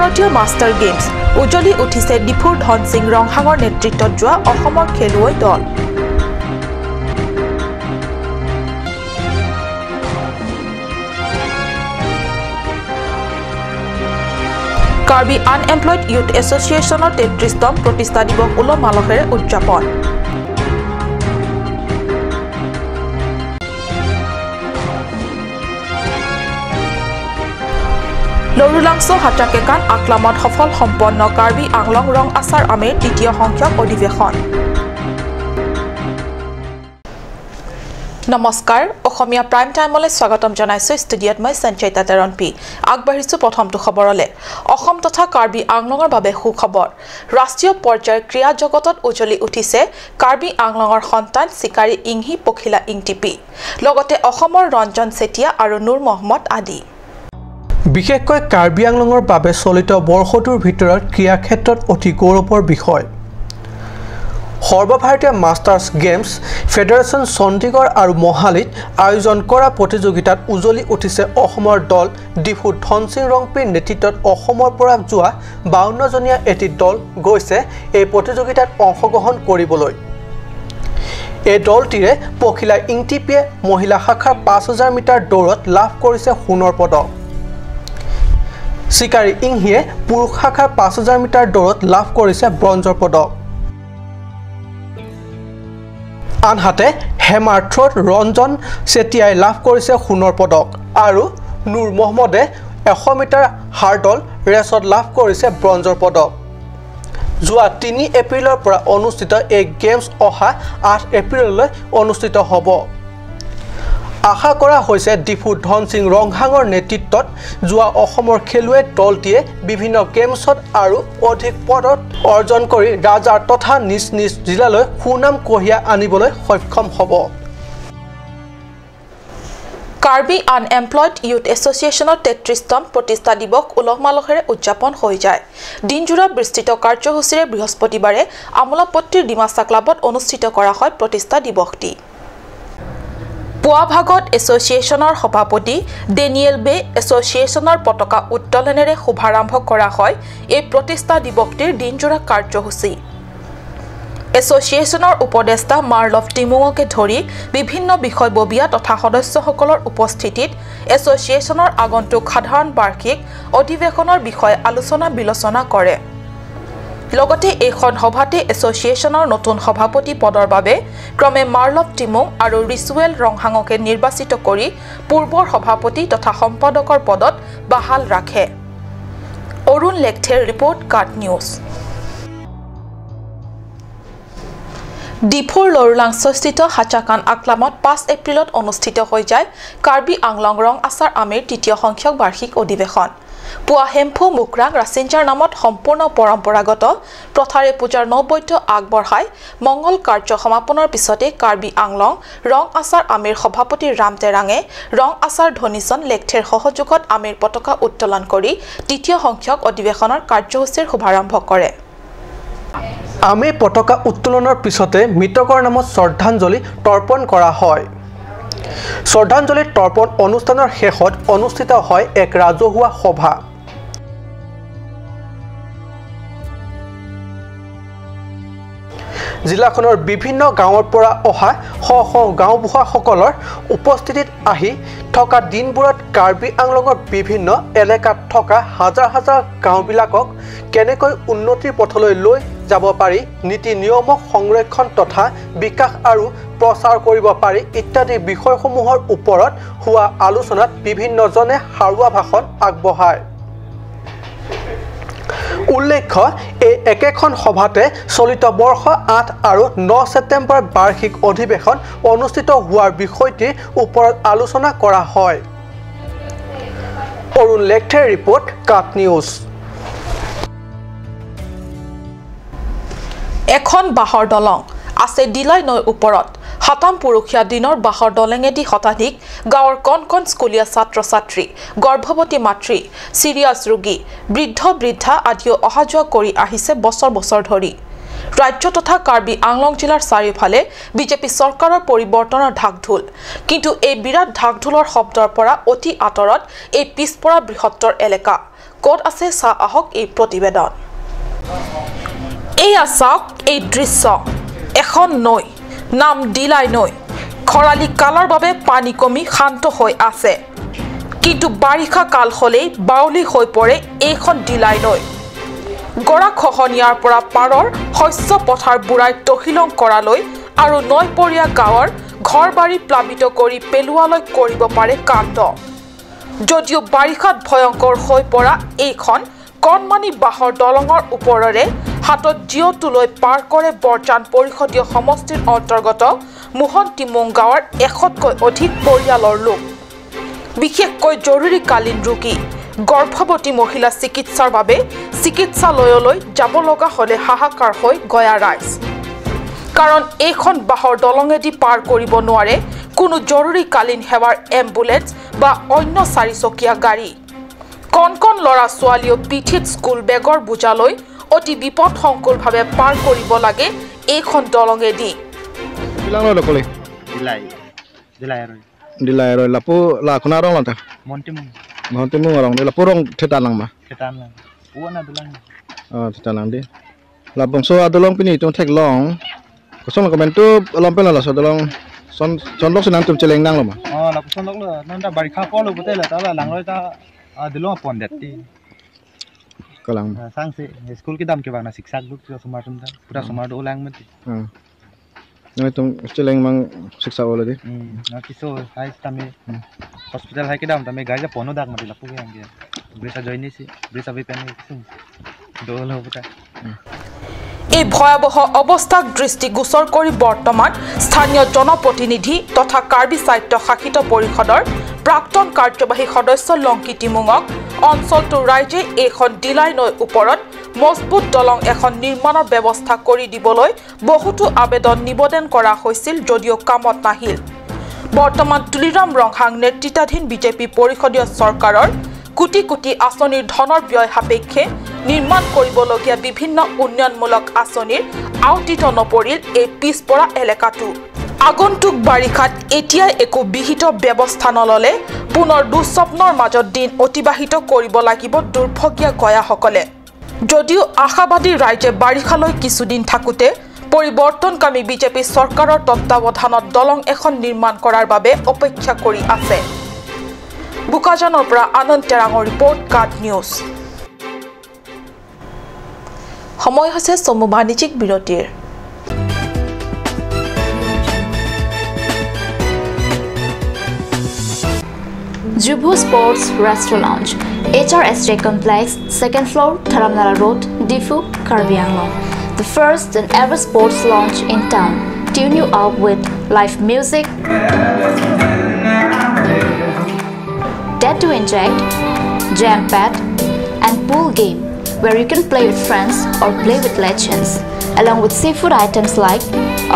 ভাৰতীয় master games উজ্জ্বলি উঠিছে ডিফুৰ ধন সিং ৰংহাঙৰ নেতৃত্বত যোৱা অসমৰ খেলুৱৈ দল কাৰ্বি আনএমপ্লয়েড ইউথ এছ'চিয়েশ্যনৰ ৩৩তম প্ৰতিষ্ঠা দিৱস উলহ মালহেৰে উদযাপন লৰুলাংছ হাটাকেকান আকলামত সফল সম্পন্ন কাৰ্বি আংলং ৰং আচাৰ আমেৰ দ্বিতীয় সংখ্যক অধিৱেশন নমস্কাৰ অসমীয়া প্ৰাইম টাইমলৈ স্বাগতম জনাইছো ষ্টুডিঅ'ত মই সঞ্চয়িতা তেৰণপি আগবাঢ়িছো প্ৰথমটো খবৰলে অসম তথা কাৰ্বি আংলঙৰ বাবে সুখবৰ ৰাষ্ট্ৰীয় পৰ্যায়ৰ ক্ৰীড়া জগতত উজ্জ্বলি উঠিছে কাৰ্বি আংলঙৰ সন্তান চিকাৰী ইংহি পখিলা ইংটিপি লগতে অসমৰ ৰঞ্জন চেতিয়া আৰু নুৰ মহম্মদ আদি বিশেষকৈ কাৰ্বি আংলঙৰ বাবে চলিত বৰ্ষটোৰ ভিতৰত ক্ৰীড়া ক্ষেত্ৰত অতি গৌৰৱৰ বিষয় সৰ্বভাৰতীয় মাষ্টাৰ্ছ গেমছ ফেডাৰেশ্যন চণ্ডীগড় আৰু মহালিত আয়োজন কৰা প্ৰতিযোগিতাত উজ্জ্বলি উঠিছে অসমৰ দল ডিফু ধন সিং ৰংপিৰ নেতৃত্বত অসমৰ পৰা যোৱা 52জনীয়া এটি দল গৈছে এই প্ৰতিযোগিতাত অংশগ্ৰহণ কৰিবলৈ এই দলটিৰে পখিলা ইংটিপিয়ে মহিলা শাখাৰ 5000 মিটাৰ দৌৰত লাভ কৰিছে সোণৰ পদক চিকাৰী ইংহিয়ে পুৰুষ শাখাৰ 5000 মিটাৰ দৌৰত লাভ কৰিছে ব্ৰঞ্জৰ পদক আনহাতে হেমাৰ থ্ৰত ৰঞ্জন চেতিয়াই লাভ কৰিছে সোণৰ পদক আৰু নুৰ মহম্মদে 100 মিটাৰ হাৰ্ডল ৰেচত লাভ কৰিছে ব্ৰঞ্জৰ পদক যোৱা 3 এপ্ৰিলৰ পৰা অনুষ্ঠিত এই গেমছ অহা 8 এপ্ৰিললৈ অনুষ্ঠিত হ'ব আশা কৰা হৈছে ডিফু ধন সিং ৰংহাঙৰ নেতৃত্বত যোৱা অসমৰ খেলুৱৈ দলটিয়ে বিভিন্ন গেমছত আৰু অধিক পদক অৰ্জন কৰি ৰাজাৰ তথা নিজ নিজ জিলালৈ সুনাম কঢ়িয়াই আনিবলৈ সক্ষম হ'ব কাৰ্বি আনএমপ্লয়েড ইউথ এছ'চিয়েশ্যনৰ ৩৩তম প্ৰতিষ্ঠা দিৱস উলহ মালহেৰে উদযাপন হৈ যায় দিনজোৰা বিস্তৃত কাৰ্যসূচীৰে বৃহস্পতিবাৰে আমোলাপট্টিৰ ডিমাচা ক্লাবত অনুষ্ঠিত কৰা হয় প্ৰতিষ্ঠা দিৱসটি পুৱা ভাগত এছ'চিয়েশ্যনৰ সভাপতি ডেনিয়েল বে এছ'চিয়েশ্যনৰ পতাকা উত্তোলনেৰে শুভাৰম্ভ কৰা হয় এই প্ৰতিষ্ঠা দিৱসটিৰ দিনজোৰা কাৰ্যসূচী এছ'চিয়েশ্যনৰ উপদেষ্টা মাৰ্লভ টিমুঙকে ধৰি বিভিন্ন বিষয়ববীয়া তথা সদস্যসকলৰ উপস্থিতিত এছ'চিয়েশ্যনৰ আগন্তুক সাধাৰণ বাৰ্ষিক অধিৱেশনৰ বিষয়ে আলোচনা বিলোচনা কৰে লগতে এইখন সভাতে এছ'চিয়েশ্যনৰ নতুন সভাপতি পদৰ বাবে ক্ৰমে মাৰ্লভ টিমুং আৰু ৰিচুৱেল ৰংহাঙকে নিৰ্বাচিত কৰি পূৰ্বৰ সভাপতি তথা সম্পাদকৰ পদত বাহাল ৰাখে অৰুণ লেখথেৰ ৰিপৰ্ট কাট নিউজ ডিফুৰ লৰুলাংস্থিত হাচাকান আকলামত 5 এপ্ৰিলত অনুষ্ঠিত হৈ যায় কাৰ্বি আংলং ৰং আচাৰ আমেৰ তৃতীয় সংখ্যক বাৰ্ষিক অধিৱেশন পুৱা হেমফু মুকৰাং ৰাছিঞ্জাৰ নামত সম্পূৰ্ণ পৰম্পৰাগত প্ৰথাৰে পূজাৰ নৈবদ্য আগবঢ়াই মংগল কাৰ্য সমাপনৰ পিছতে কাৰ্বি আংলং ৰং আচাৰ আমেৰ সভাপতি ৰাম তেৰাঙে ৰং আচাৰ ধনিচন লেখথেৰ সহযোগত আমেৰ পতাকা উত্তোলন কৰি তৃতীয় সংখ্যক অধিৱেশনৰ কাৰ্যসূচীৰ শুভাৰম্ভ কৰে আমেৰ পতাকা উত্তোলনৰ পিছতে মৃতকৰ নামত শ্ৰদ্ধাঞ্জলি তৰ্পণ কৰা হয় শ্ৰদ্ধাঞ্জলি তৰ্পণ অনুষ্ঠানৰ শেষত অনুষ্ঠিত হয় এক ৰাজহুৱা সভা জিলাখনৰ বিভিন্ন গাঁৱৰ পৰা অহা শ গাঁওবুঢ়াসকলৰ উপস্থিতিত আহি থকা দিনবোৰত কাৰ্বি আংলঙৰ বিভিন্ন এলেকাত থকা হাজাৰ হাজাৰ গাঁওবিলাকক কেনেকৈ উন্নতিৰ পথলৈ লৈ যাব পাৰি নীতি নিয়মক সংৰক্ষণ তথা বিকাশ আৰু প্ৰচাৰ কৰিব পাৰি ইত্যাদি বিষয়সমূহৰ ওপৰত হোৱা আলোচনাত বিভিন্নজনে সাৰুৱা ভাষণ আগবঢ়ায় উল্লেখ্য এই একেখন সভাতে চলিত বৰ্ষ 8 আৰু 9 ছেপ্টেম্বৰ বাৰ্ষিক অধিৱেশন অনুষ্ঠিত হোৱাৰ বিষয়টিৰ ওপৰত আলোচনা কৰা হয় অৰুণ লেখথেৰ ৰিপৰ্ট কাট নিউজ এখন বাহৰ দলং আছে দিলাই নৈৰ ওপৰত হাতাম পুৰুষীয়া দিনৰ বাহৰ দলেঙেদি শতাধিক গাঁৱৰ কণ কণ স্কুলীয়া ছাত্ৰ ছাত্ৰী গৰ্ভৱতী মাতৃ চিৰিয়াছ ৰোগী বৃদ্ধ বৃদ্ধা আদিও অহা যোৱা কৰি আহিছে বছৰ বছৰ ধৰি ৰাজ্য তথা কাৰ্বি আংলং জিলাৰ চাৰিওফালে বিজেপি চৰকাৰৰ পৰিৱৰ্তনৰ ঢাকঢোল কিন্তু এই বিৰাট ঢাকঢোলৰ শব্দৰ পৰা অতি আঁতৰত এই পিছপৰা বৃহত্তৰ এলেকা ক'ত আছে চা আহক এই প্ৰতিবেদন এয়া চাওক এই দৃশ্য এখন নৈ নাম দিলাই নৈ খৰালি কালৰ বাবে পানী কমি শান্ত হৈ আছে কিন্তু বাৰিষা কাল হলেই বাউলি হৈ পৰে এইখন দিলাই নৈ গৰা খহনিয়াৰ পৰা পাৰৰ শস্য পথাৰ বুঢ়াই তহিলং কৰালৈ আৰু নৈপৰীয়া গাঁৱৰ ঘৰবাৰী প্লাবিত কৰি পেলোৱালৈ কৰিব পাৰে কাণ্ড যদিও বাৰিষাত ভয়ংকৰ হৈ পৰা এইখন কণমানি বাহৰ দলঙৰ ওপৰেৰে হাতত জিঅ'টোলৈ পাৰ কৰে বৰজান পৰিষদীয় সমষ্টিৰ অন্তৰ্গত মোহনটিমুং গাঁৱৰ 100কৈ অধিক পৰিয়ালৰ লোক বিশেষকৈ জৰুৰীকালীন ৰোগী গৰ্ভৱতী মহিলা চিকিৎসাৰ বাবে চিকিৎসালয়লৈ যাব লগা হলে হাহাকাৰ হৈ গয়া ৰাইজ কাৰণ এইখন বাহৰ দলঙেদি পাৰ কৰিব নোৱাৰে কোনো জৰুৰীকালীন সেৱাৰ এম্বুলেন্স বা অন্য চাৰিচকীয়া গাড়ী কণ লৰা ছোৱালীও পিঠিত স্কুল বেগৰ বুজালৈ অতি বিপদসংকুলভাৱে পাৰ কৰিব লাগে এইখন দলঙেদি Dilai rồi lapu la kuna rong lanta. Montimung rong di lapu rong tetanang ma. Tetanang. Uana dulang. Oh tetanang di. Lapong so adolong pini tung tek long. Kosong komen tu lompen la so adolong son lok senang tum celeng nang lo ma. Oh lapu son lok lo nanda barikha po lo betul la ta la lang lo ta adolong pondet ti. Kalang. Sang se school ki dam ke bang na siksak duk semar tum ta. Pura semar do ulang mati. Nah itu celeng mang siksa oleh deh. Nanti so hai kami hospital hai kedam kami gaja pono dak mati lapu yang dia. Bisa join ni sih, bisa VPN itu. Dolo buta. এই ভয়াবহ অৱস্থাক দৃষ্টিগোচৰ কৰি বৰ্তমান স্থানীয় জনপ্ৰতিনিধি তথা কাৰ্বি সাহিত্য শাসিত পৰিষদৰ প্ৰাক্তন কাৰ্যবাহী সদস্য লংকিটিমুঙক অঞ্চলটোৰ ৰাইজে এইখন দিলাই নৈৰ ওপৰত মজবুত দলং এখন নিৰ্মাণৰ ব্যৱস্থা কৰি দিবলৈ বহুতো আবেদন নিবেদন কৰা হৈছিল যদিও কামত নাহিল বৰ্তমান তুলিৰাম ৰংহাং নেতৃত্বাধীন বিজেপি পৰিষদীয় চৰকাৰৰ কোটি কোটি আঁচনিৰ ধনৰ ব্যয় সাপেক্ষে নিৰ্মাণ কৰিবলগীয়া বিভিন্ন উন্নয়নমূলক আঁচনিৰ আউটিত নপৰিল এই পিছপৰা এলেকাটো আগন্তুক বাৰিষাত এতিয়াই একো বিহিত ব্যৱস্থা নললে পুনৰ দুঃস্বপ্নৰ মাজত দিন অতিবাহিত কৰিব লাগিব দুৰ্ভগীয়া গয়াসকলে যদিও আশাবাদী ৰাইজে বাৰিষালৈ কিছুদিন থাকুতে পৰিৱৰ্তনকামী বিজেপি চৰকাৰৰ তত্ত্বাৱধানত দলং এখন নিৰ্মাণ কৰাৰ বাবে অপেক্ষা কৰি আছে বুকাজানৰ পৰা আনন্দ তেৰাঙৰ ৰিপৰ্ট কাট নিউজ সময় হৈছে চমু বাণিজ্যিক বিৰতিৰ Jubu Sports Restaurant Lounge, HRSJ Complex, 2nd floor, Dharamnala Road, Difu, Karbi Anglong. The first and ever sports lounge in town. Tune you up with live music, Dare to Inject, Jam Pad, and pool game, where you can play with friends or play with legends, along with seafood items like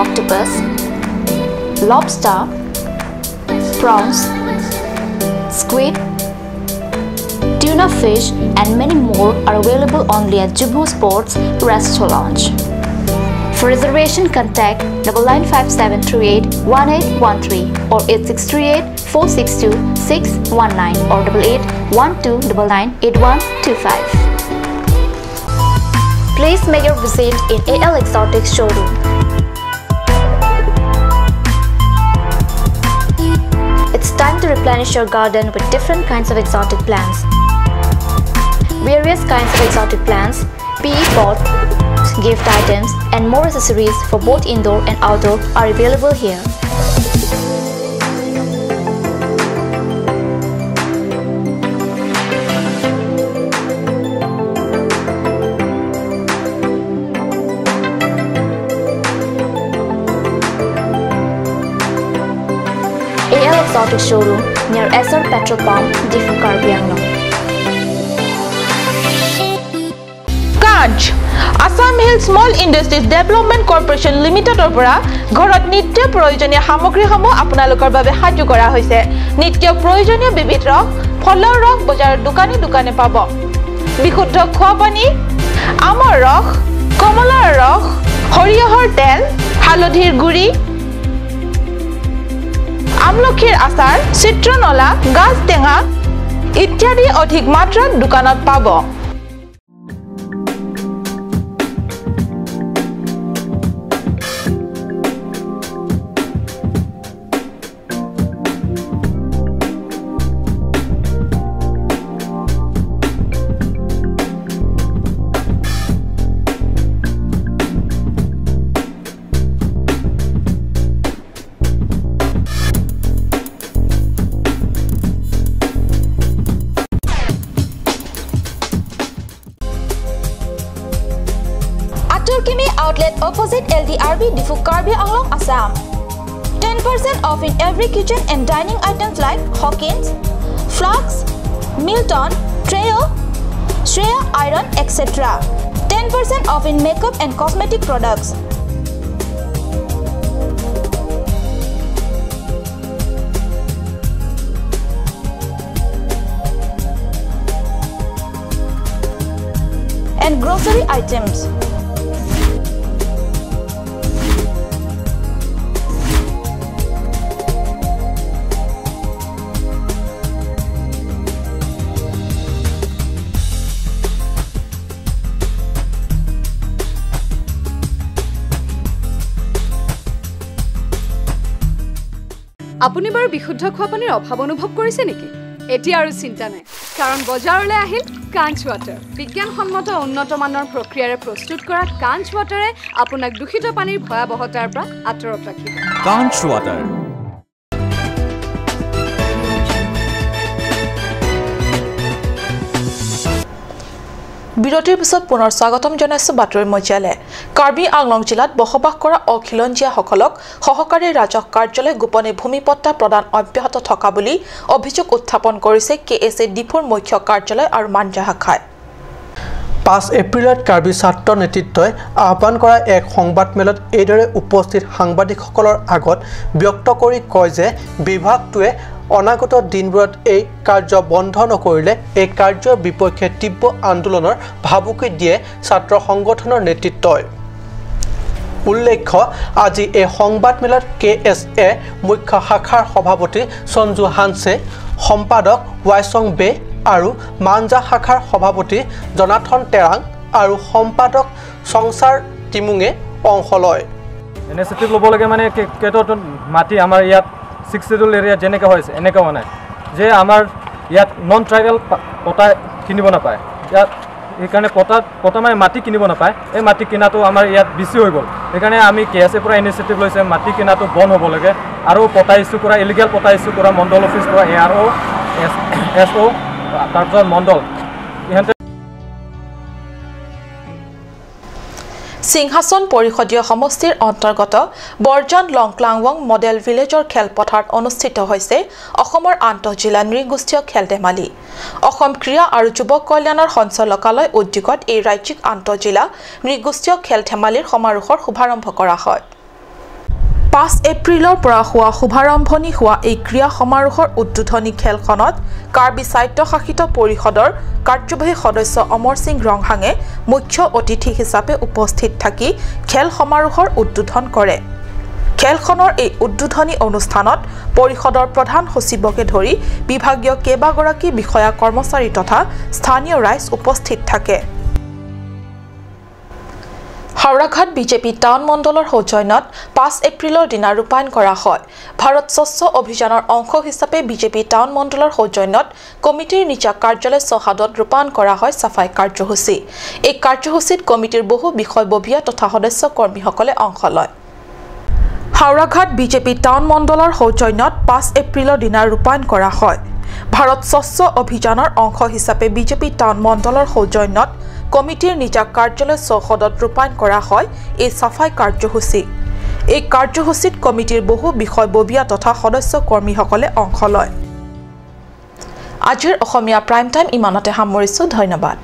octopus, lobster, prawns, squid, tuna fish, and many more are available only at Jubu Sports Restaurant Lounge. For reservation, contact 9957381813 or 8638462619 or 8812998125. Please make your visit in AL Exotic Showroom. It's time to replenish your garden with different kinds of exotic plants. Various kinds of exotic plants, PE pots, gift items, and more accessories for both indoor and outdoor are available here. AL Exotic Showroom near SR Petrol Pump, Difu, Karbi Anglong. Assamese Small Industries Development Corporation Limitedৰ পৰা ঘৰত নিত্য প্ৰয়োজনীয় সামগ্ৰীসমূহ আপোনালোকৰ বাবে সাজু কৰা হৈছে নিত্য প্ৰয়োজনীয় বিবিধ ৰস ফলৰ ৰস বজাৰৰ দোকানে পাব বিশুদ্ধ খোৱা পানী আমৰ ৰস কমলাৰ ৰস সৰিয়হৰ তেল হালধিৰ গুড়ি আমলখিৰ আচাৰ চিত্ৰনলা গাজ টেঙা ইত্যাদি অধিক মাত্ৰাত দোকানত পাব। Turkimi outlet opposite LDRB Difu Karbi Anglong, Assam. 10% off in every kitchen and dining items like Hawkins, Flux, Milton, Treo, Shreya Iron, etc. 10% off in makeup and cosmetic products. And grocery items. আপুনি বাৰু বিশুদ্ধ খোৱা পানীৰ অভাৱ অনুভৱ কৰিছে নেকি? এতিয়া আৰু চিন্তা নাই, কাৰণ বজাৰলৈ আহিল কাঞ্চ ৱাটাৰ। বিজ্ঞানসন্মত উন্নত মানৰ প্ৰক্ৰিয়াৰে প্ৰস্তুত কৰা কাঞ্চ ৱাটাৰে আপোনাক দূষিত পানীৰ ভয়াৱহতাৰ পৰা আঁতৰত ৰাখিব। কাঞ্চ ৱাটাৰ। বিৰতিৰ পিছত পুনৰ স্বাগতম জনাইছো বাতৰিৰ মজিয়ালে। কাৰ্বি আংলং জিলাত বসবাস কৰা অখিলঞ্জীয়াসকলক সহকাৰী ৰাজহ কাৰ্যালয় গোপনে ভূমিপট্টা প্ৰদান অব্যাহত থকা বুলি অভিযোগ উত্থাপন কৰিছে KSA ডিফুৰ মুখ্য কাৰ্যালয় আৰু মাঞ্জা শাখাই। 5 এপ্ৰিলত কাৰ্বি ছাত্ৰ নেতৃত্বই আহ্বান কৰা এক সংবাদমেলত এইদৰে উপস্থিত সাংবাদিকসকলৰ আগত ব্যক্ত কৰি কয় যে বিভাগটোৱে অনাগত দিনবোৰত এই কাৰ্য বন্ধ নকৰিলে এই কাৰ্যৰ বিপক্ষে তীব্ৰ আন্দোলনৰ ভাবুকি দিয়ে ছাত্ৰ সংগঠনৰ নেতৃত্বই। উল্লেখ্য আজি এই সংবাদমেলত KSA মুখ্য শাখাৰ সভাপতি সঞ্জু হানছে, সম্পাদক ৱাইচং বে আৰু মাঞ্জা শাখাৰ সভাপতি জনাথন টেৰাং আৰু সম্পাদক সংসাৰ টিমুঙে অংশ লয়। ইনিচিয়েটিভ ল'ব লাগে মানে কেইটাটো মাটি আমাৰ ইয়াত 6 শিডিউল এৰিয়া যেনেকৈ হৈছে এনেকৈ হোৱা নাই যে আমাৰ ইয়াত নন ট্ৰাইবেল পটা কিনিব নাপায়। ইয়াত সেইকাৰণে পটা মানে মাটি কিনিব নাপায়। এই মাটি কিনাটো আমাৰ ইয়াত বেছি হৈ গ'ল। সেইকাৰণে আমি KSA পৰা ইনিচিয়েটিভ লৈছে মাটি কিনাটো বন্ধ হ'ব লাগে আৰু পটা ইছ্যু কৰা ইলিগেল পটা ইছ্যু কৰা মণ্ডল অফিচ পৰা ARO SO তাৰপিছত মণ্ডল ইহঁতে সিংহাসন পৰিষদীয় সমষ্টিৰ অন্তৰ্গত বৰজান লংক্লাংৱং মডেল ভিলেজৰ খেলপথাৰত অনুষ্ঠিত হৈছে অসমৰ আন্তঃজিলা নৃগোষ্ঠীয় খেল ধেমালি। অসম ক্ৰীড়া আৰু যুৱ কল্যাণৰ সঞ্চালকালয় উদ্যোগত এই ৰাজ্যিক আন্তঃজিলা নৃগোষ্ঠীয় খেল ধেমালিৰ সমাৰোহৰ শুভাৰম্ভ কৰা হয়। 5 এপ্ৰিলৰ পৰা হোৱা শুভাৰম্ভণি হোৱা এই ক্ৰীড়া সমাৰোহৰ উদ্বোধনী খেলখনত কাৰ্বি স্বায়ত্তশাসিত পৰিষদৰ কাৰ্যবাহী সদস্য অমৰ সিং ৰংহাঙে মুখ্য অতিথি হিচাপে উপস্থিত থাকি খেল সমাৰোহৰ উদ্বোধন কৰে। খেলখনৰ এই উদ্বোধনী অনুষ্ঠানত পৰিষদৰ প্ৰধান সচিবকে ধৰি বিভাগীয় কেইবাগৰাকী বিষয়া কৰ্মচাৰী তথা স্থানীয় ৰাইজ উপস্থিত থাকে। হাওড়াঘাট বিজেপি টাউন মণ্ডলৰ সৌজন্যত 5 এপ্ৰিলৰ দিনা ৰূপায়ণ কৰা হয়। ভাৰত স্বচ্ছ অভিযানৰ অংশ হিচাপে বিজেপি টাউন মণ্ডলৰ সৌজন্যত কমিটিৰ নিজা কাৰ্যালয় চহাদত ৰূপায়ণ কৰা হয় চাফাই কাৰ্যসূচী। এই কাৰ্যসূচীত কমিটিৰ বহু বিষয়ববীয়া তথা সদস্য কৰ্মীসকলে অংশ লয়। হাওড়াঘাট বিজেপি টাউন মণ্ডলৰ সৌজন্যত 5 এপ্ৰিলৰ দিনা ৰূপায়ণ কৰা হয়। ভাৰত স্বচ্ছ অভিযানৰ অংশ হিচাপে বিজেপি টাউন মণ্ডলৰ সৌজন্যত কমিটিৰ নিজা কাৰ্যালয় চৌহদত ৰূপায়ণ কৰা হয় এই চাফাই কাৰ্যসূচী। এই কাৰ্যসূচীত কমিটিৰ বহু বিষয়ববীয়া তথা সদস্য কৰ্মীসকলে অংশ লয়। আজিৰ অসমীয়া প্ৰাইম টাইম ইমানতে সামৰিছো। ধন্যবাদ।